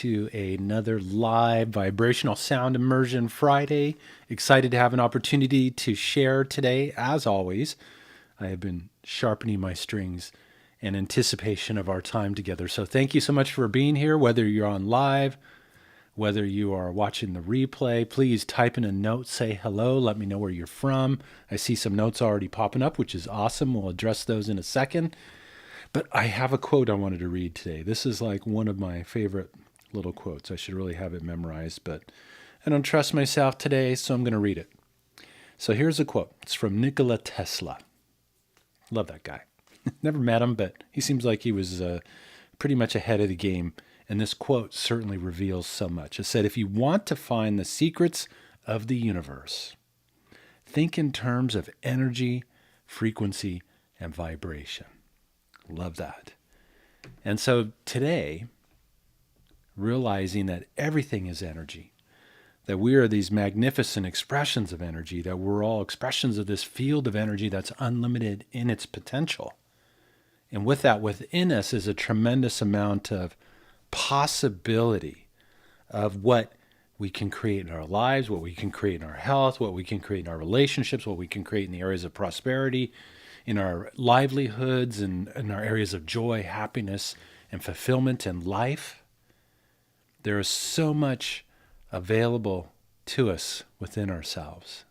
to another live Vibrational Sound Immersion Friday. Excited to have an opportunity to share today. As always, I have been sharpening my strings in anticipation of our time together. So thank you so much for being here, whether you're on live, whether you are watching the replay. Please type in a note, say hello, let me know where you're from. I see some notes already popping up, which is awesome. We'll address those in a second. But I have a quote I wanted to read today. This is like one of my favorite little quotes. I should really have it memorized, but I don't trust myself today, so I'm going to read it. So here's a quote. It's from Nikola Tesla. Love that guy. Never met him, but he seems like he was pretty much ahead of the game. And this quote certainly reveals so much. It said, if you want to find the secrets of the universe, think in terms of energy, frequency, and vibration. Love that. And so today, realizing that everything is energy, that we are these magnificent expressions of energy, that we're all expressions of this field of energy that's unlimited in its potential. And with that, within us is a tremendous amount of possibility of what we can create in our lives, what we can create in our health, what we can create in our relationships, what we can create in the areas of prosperity, in our livelihoods, and in our areas of joy, happiness, and fulfillment in life. There is so much available to us within ourselves.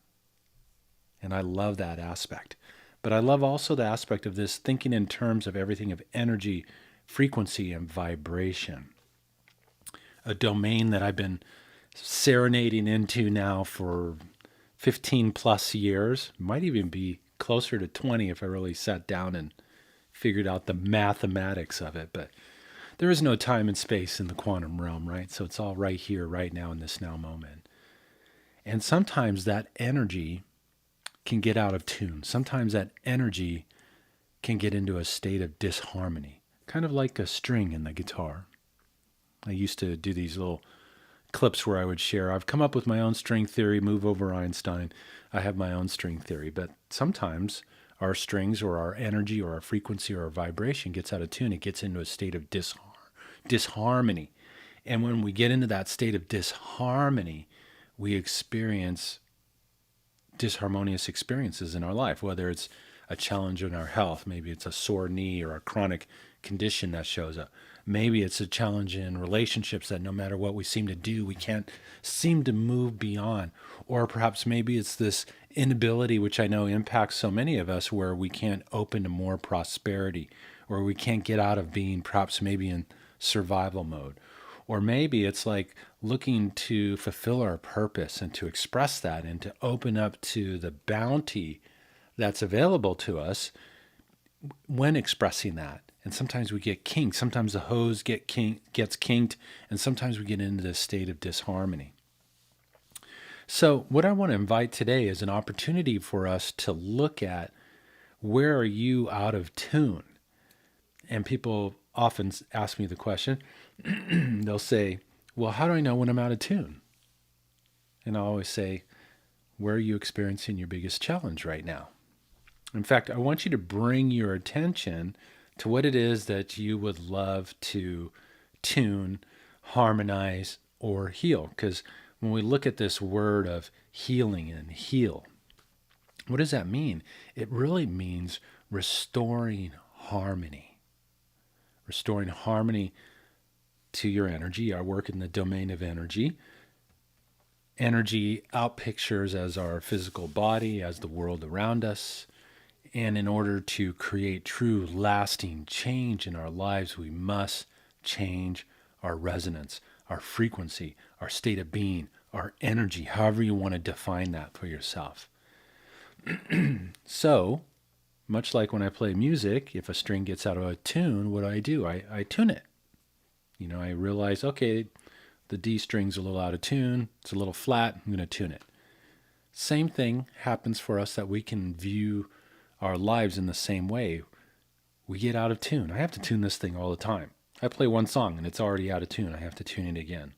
And I love that aspect. But I love also the aspect of this thinking in terms of everything of energy, frequency, and vibration. A domain that I've been serenading into now for 15 plus years, might even be closer to 20 if I really sat down and figured out the mathematics of it. But there is no time and space in the quantum realm, right? So it's all right here, right now, in this now moment. And sometimes that energy can get out of tune. Sometimes that energy can get into a state of disharmony, kind of like a string in the guitar. I used to do these little clips where I would share, I've come up with my own string theory, move over Einstein. I have my own string theory. But sometimes our strings or our energy or our frequency or our vibration gets out of tune. It gets into a state of disharmony. And when we get into that state of disharmony, we experience disharmonious experiences in our life, whether it's a challenge in our health, maybe it's a sore knee or a chronic condition that shows up. Maybe it's a challenge in relationships that no matter what we seem to do, we can't seem to move beyond. Or perhaps maybe it's this inability, which I know impacts so many of us, where we can't open to more prosperity, or we can't get out of being perhaps maybe in survival mode. Or maybe it's like looking to fulfill our purpose and to express that and to open up to the bounty that's available to us when expressing that. And sometimes we get kinked. Sometimes the hose gets kinked, and sometimes we get into this state of disharmony. So what I want to invite today is an opportunity for us to look at, where are you out of tune? And people often ask me the question, they'll say, well, how do I know when I'm out of tune? And I always say, where are you experiencing your biggest challenge right now? In fact, I want you to bring your attention to what it is that you would love to tune, harmonize, or heal. Because when we look at this word of healing and heal, what does that mean? It really means restoring harmony. Restoring harmony to your energy. I work in the domain of energy. Energy outpictures as our physical body, as the world around us. And in order to create true lasting change in our lives, we must change our resonance, our frequency, our state of being, our energy, however you want to define that for yourself. So, much like when I play music, if a string gets out of a tune, what do? I tune it. I realize, okay, the D string's a little out of tune, it's a little flat, I'm going to tune it. Same thing happens for us, that we can view our lives in the same way. We get out of tune. I have to tune this thing all the time. I play one song and it's already out of tune. I have to tune it again.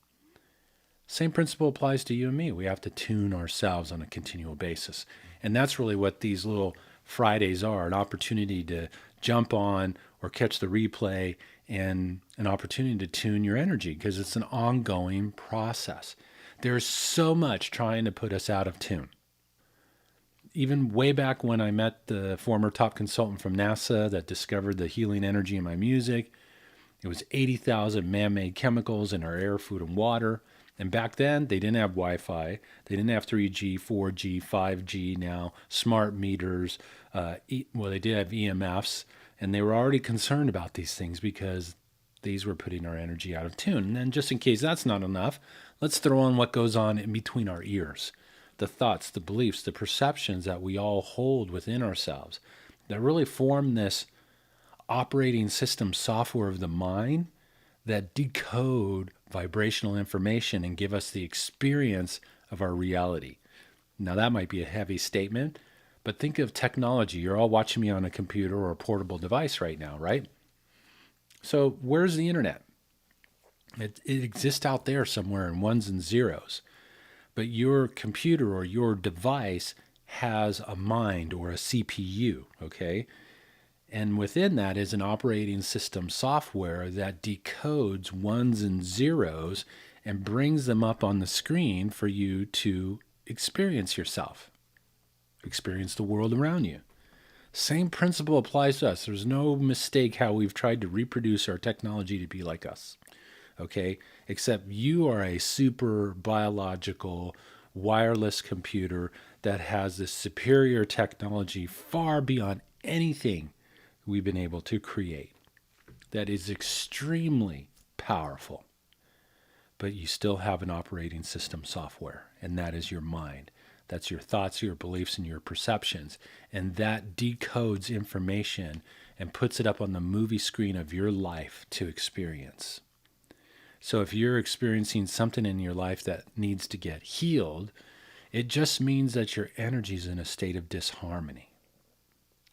Same principle applies to you and me. We have to tune ourselves on a continual basis. And that's really what these little Fridays are, an opportunity to jump on or catch the replay and an opportunity to tune your energy because it's an ongoing process. There's so much trying to put us out of tune. Even way back when I met the former top consultant from NASA that discovered the healing energy in my music, it was 80,000 man-made chemicals in our air, food, and water. And back then, they didn't have Wi-Fi. They didn't have 3G, 4G, 5G now, smart meters. They did have EMFs. And they were already concerned about these things because these were putting our energy out of tune. And then just in case that's not enough, let's throw on what goes on in between our ears. The thoughts, the beliefs, the perceptions that we all hold within ourselves that really form this operating system software of the mind that decode vibrational information and give us the experience of our reality. Now, that might be a heavy statement, but think of technology. You're all watching me on a computer or a portable device right now, right? So where's the internet? It exists out there somewhere in ones and zeros. But your computer or your device has a mind or a CPU, okay? And within that is an operating system software that decodes ones and zeros and brings them up on the screen for you to experience yourself, experience the world around you. Same principle applies to us. There's no mistake how we've tried to reproduce our technology to be like us, okay? Except you are a super biological wireless computer that has this superior technology far beyond anything we've been able to create. That is extremely powerful. But you still have an operating system software, and that is your mind. That's your thoughts, your beliefs, and your perceptions. And that decodes information and puts it up on the movie screen of your life to experience. So if you're experiencing something in your life that needs to get healed, it just means that your energy is in a state of disharmony.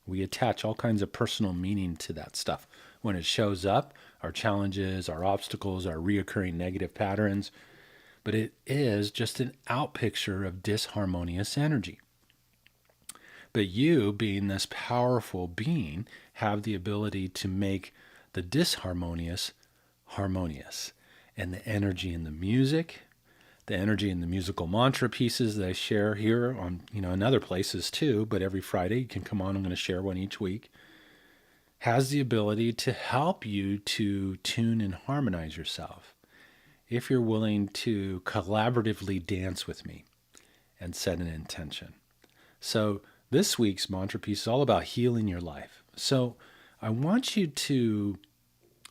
We attach all kinds of personal meaning to that stuff. When it shows up, our challenges, our obstacles, our reoccurring negative patterns, but it is just an outpicture of disharmonious energy. But you, being this powerful being, have the ability to make the disharmonious harmonious. And the energy in the music, the energy in the musical mantra pieces that I share here on, in other places too, but every Friday you can come on, I'm going to share one each week, has the ability to help you to tune and harmonize yourself if you're willing to collaboratively dance with me and set an intention. So this week's mantra piece is all about healing your life. So I want you to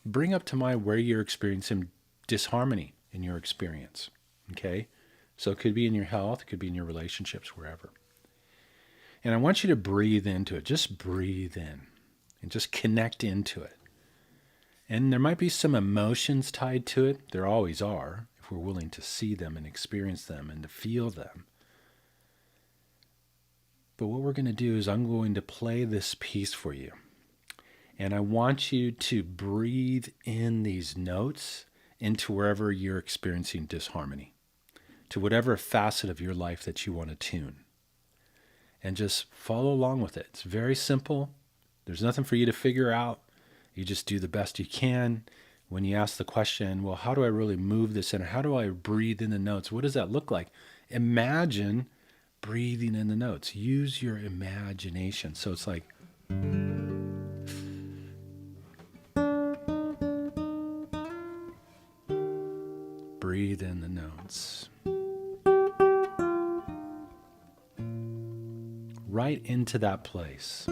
bring up to mind where you're experiencing disharmony in your experience, okay? So it could be in your health, it could be in your relationships, wherever. And I want you to breathe into it. Just breathe in and just connect into it. And there might be some emotions tied to it. There always are, if we're willing to see them and experience them and to feel them. But what we're going to do is I'm going to play this piece for you. And I want you to breathe in these notes into wherever you're experiencing disharmony, to whatever facet of your life that you want to tune. And just follow along with it. It's very simple. There's nothing for you to figure out. You just do the best you can. When you ask the question, well, how do I really move this in? How do I breathe in the notes? What does that look like? Imagine breathing in the notes. Use your imagination. So it's like... breathe in the notes. Right into that place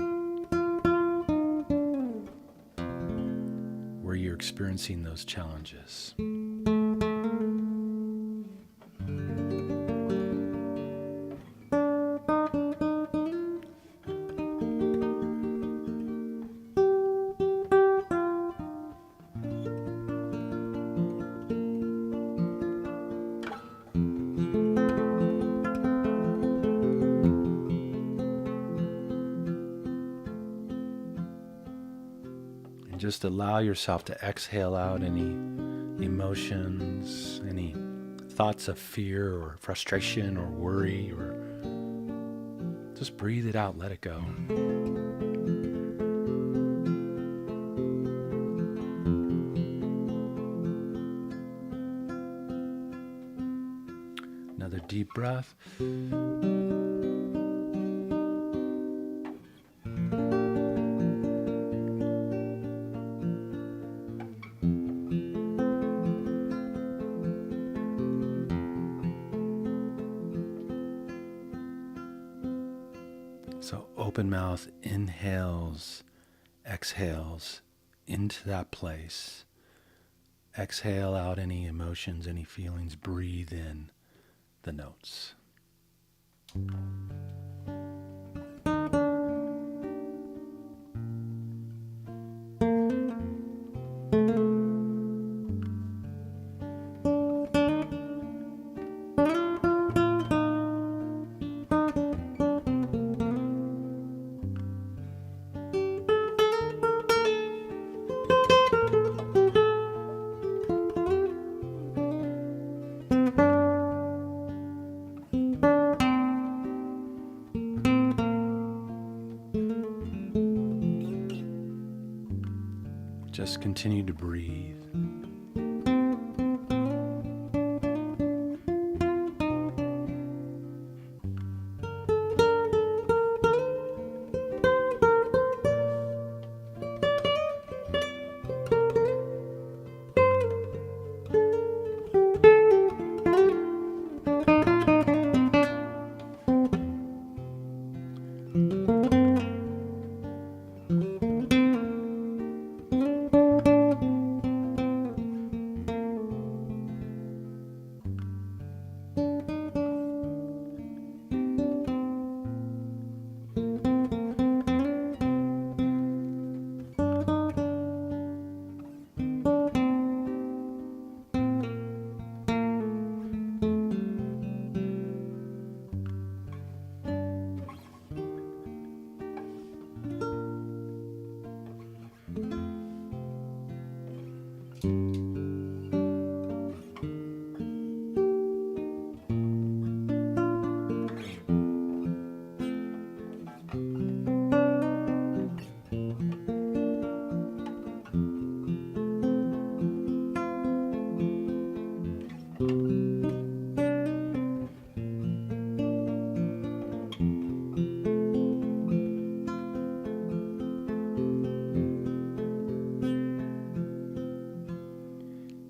where you're experiencing those challenges. Just allow yourself to exhale out any emotions, any thoughts of fear or frustration or worry, or just breathe it out, let it go. Another deep breath. So open mouth inhales, exhales into that place. Exhale out any emotions, any feelings. Breathe in the notes. Just continue to breathe.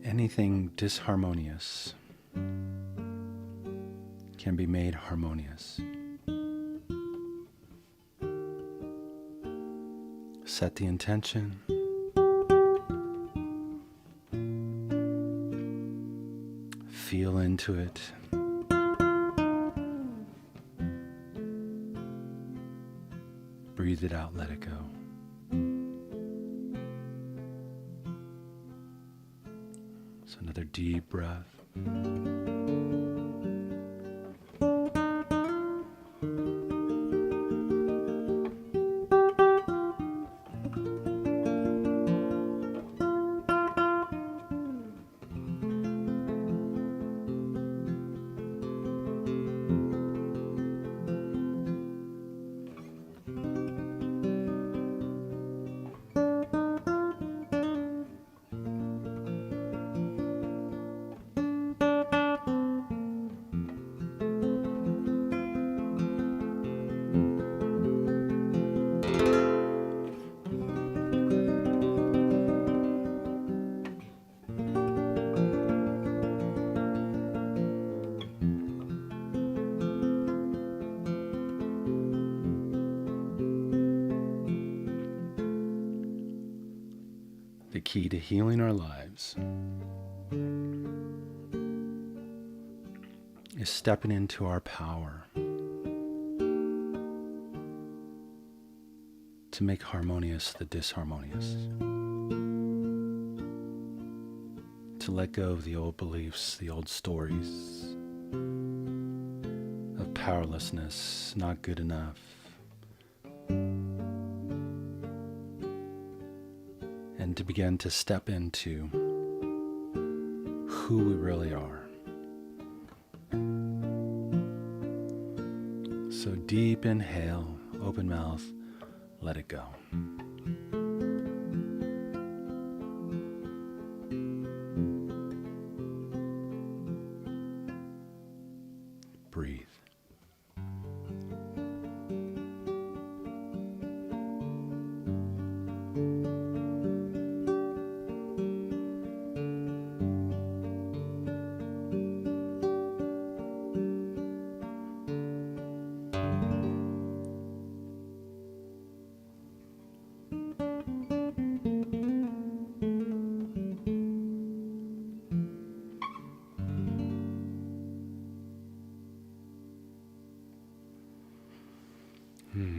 Anything disharmonious can be made harmonious. Set the intention. Feel into it. Breathe it out, let it go. So another deep breath. The key to healing our lives is stepping into our power to make harmonious the disharmonious, to let go of the old beliefs, the old stories of powerlessness, not good enough, and to begin to step into who we really are. So deep inhale, open mouth, let it go. Breathe.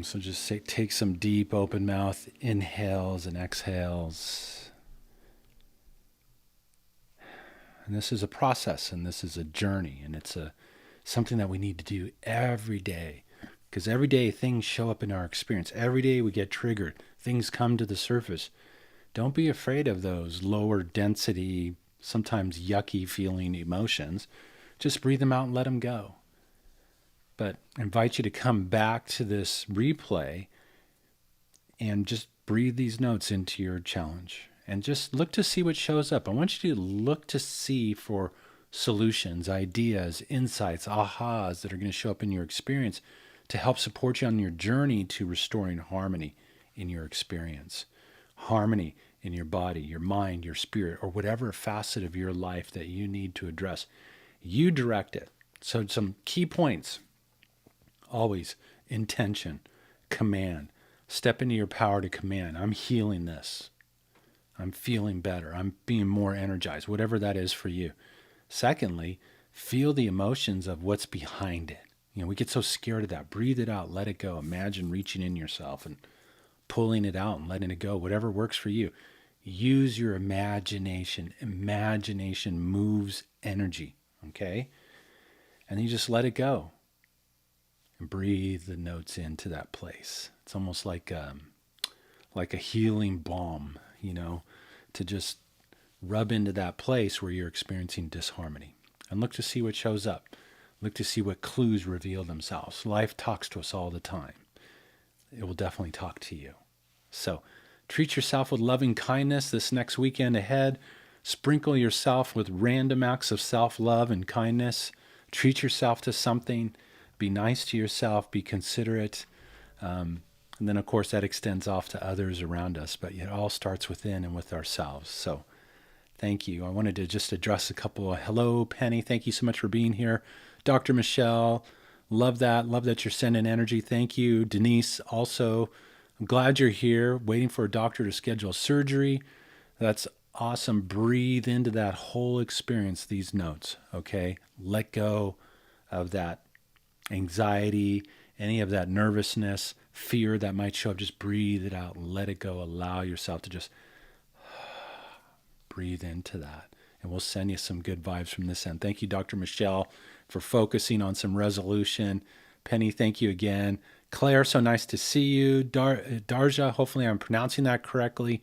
So just take some deep open mouth inhales and exhales. And this is a process, and this is a journey, and it's something that we need to do every day. Because every day things show up in our experience. Every day we get triggered. Things come to the surface. Don't be afraid of those lower density, sometimes yucky feeling emotions. Just breathe them out and let them go. But I invite you to come back to this replay and just breathe these notes into your challenge. And just look to see what shows up. I want you to look to see for solutions, ideas, insights, ahas that are going to show up in your experience to help support you on your journey to restoring harmony in your experience. Harmony in your body, your mind, your spirit, or whatever facet of your life that you need to address. You direct it. So some key points. Always intention, command. Step into your power to command. I'm healing this. I'm feeling better. I'm being more energized, whatever that is for you. Secondly, feel the emotions of what's behind it. We get so scared of that. Breathe it out. Let it go. Imagine reaching in yourself and pulling it out and letting it go. Whatever works for you. Use your imagination. Imagination moves energy. Okay? And you just let it go. And breathe the notes into that place. It's almost like a healing balm, to just rub into that place where you're experiencing disharmony. And look to see what shows up. Look to see what clues reveal themselves. Life talks to us all the time. It will definitely talk to you. So treat yourself with loving kindness this next weekend ahead. Sprinkle yourself with random acts of self-love and kindness. Treat yourself to something. Be nice to yourself. Be considerate. And then, of course, that extends off to others around us. But it all starts within and with ourselves. So thank you. I wanted to just address a couple. Hello, Penny. Thank you so much for being here. Dr. Michelle, love that. Love that you're sending energy. Thank you. Denise, also, I'm glad you're here, waiting for a doctor to schedule surgery. That's awesome. Breathe into that whole experience, these notes, okay? Let go of that anxiety, any of that nervousness, fear that might show up. Just breathe it out. Let it go. Allow yourself to just breathe into that. And we'll send you some good vibes from this end. Thank you, Dr. Michelle, for focusing on some resolution. Penny, thank you again. Claire, so nice to see you. Darja, hopefully I'm pronouncing that correctly.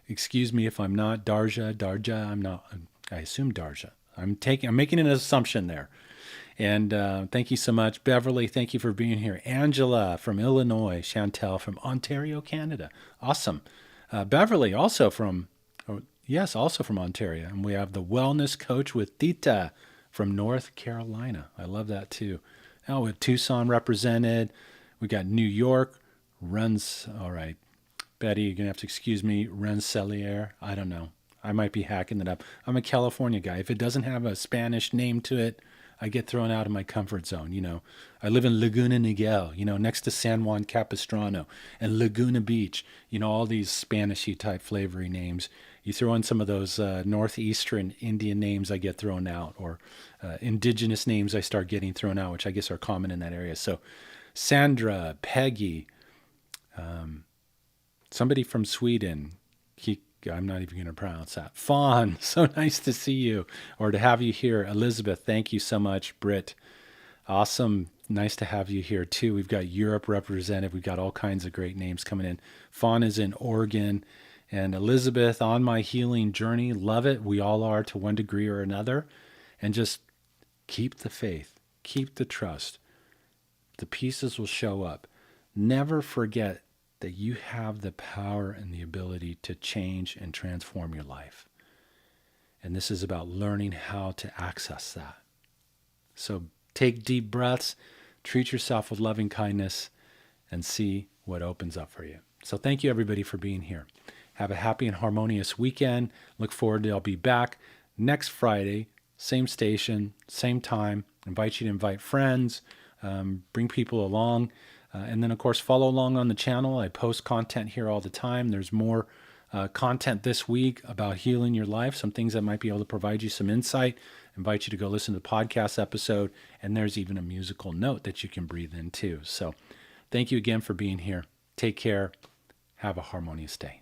Excuse me if I'm not. Darja, I'm not. I assume Darja. I'm making an assumption there. And thank you so much. Beverly, thank you for being here. Angela from Illinois. Chantel from Ontario, Canada. Awesome. Beverly, also from Ontario. And we have the wellness coach with Tita from North Carolina. I love that too. Oh, with Tucson represented. We got New York. All right. Betty, you're going to have to excuse me. Rensselaer. I don't know. I might be hacking it up. I'm a California guy. If it doesn't have a Spanish name to it, I get thrown out of my comfort zone. I live in Laguna Niguel, next to San Juan Capistrano and Laguna Beach, all these Spanishy type flavory names. You throw in some of those northeastern Indian names, I get thrown out, or indigenous names I start getting thrown out, which I guess are common in that area. So Sandra, Peggy, somebody from Sweden, I'm not even going to pronounce that. Fawn, so nice to see you or to have you here. Elizabeth, thank you so much. Britt, awesome. Nice to have you here too. We've got Europe represented. We've got all kinds of great names coming in. Fawn is in Oregon. And Elizabeth, on my healing journey, love it. We all are to one degree or another. And just keep the faith, keep the trust. The pieces will show up. Never forget that you have the power and the ability to change and transform your life. And this is about learning how to access that. So Take deep breaths, treat yourself with loving kindness, and see what opens up for you. So thank you, everybody, for being here. Have a happy and harmonious weekend. Look forward to, I'll be back next Friday, same station, same time. Invite you to invite friends, bring people along. And then, of course, follow along on the channel. I post content here all the time. There's more content this week about healing your life, some things that might be able to provide you some insight. Invite you to go listen to the podcast episode. And there's even a musical note that you can breathe in too. So thank you again for being here. Take care. Have a harmonious day.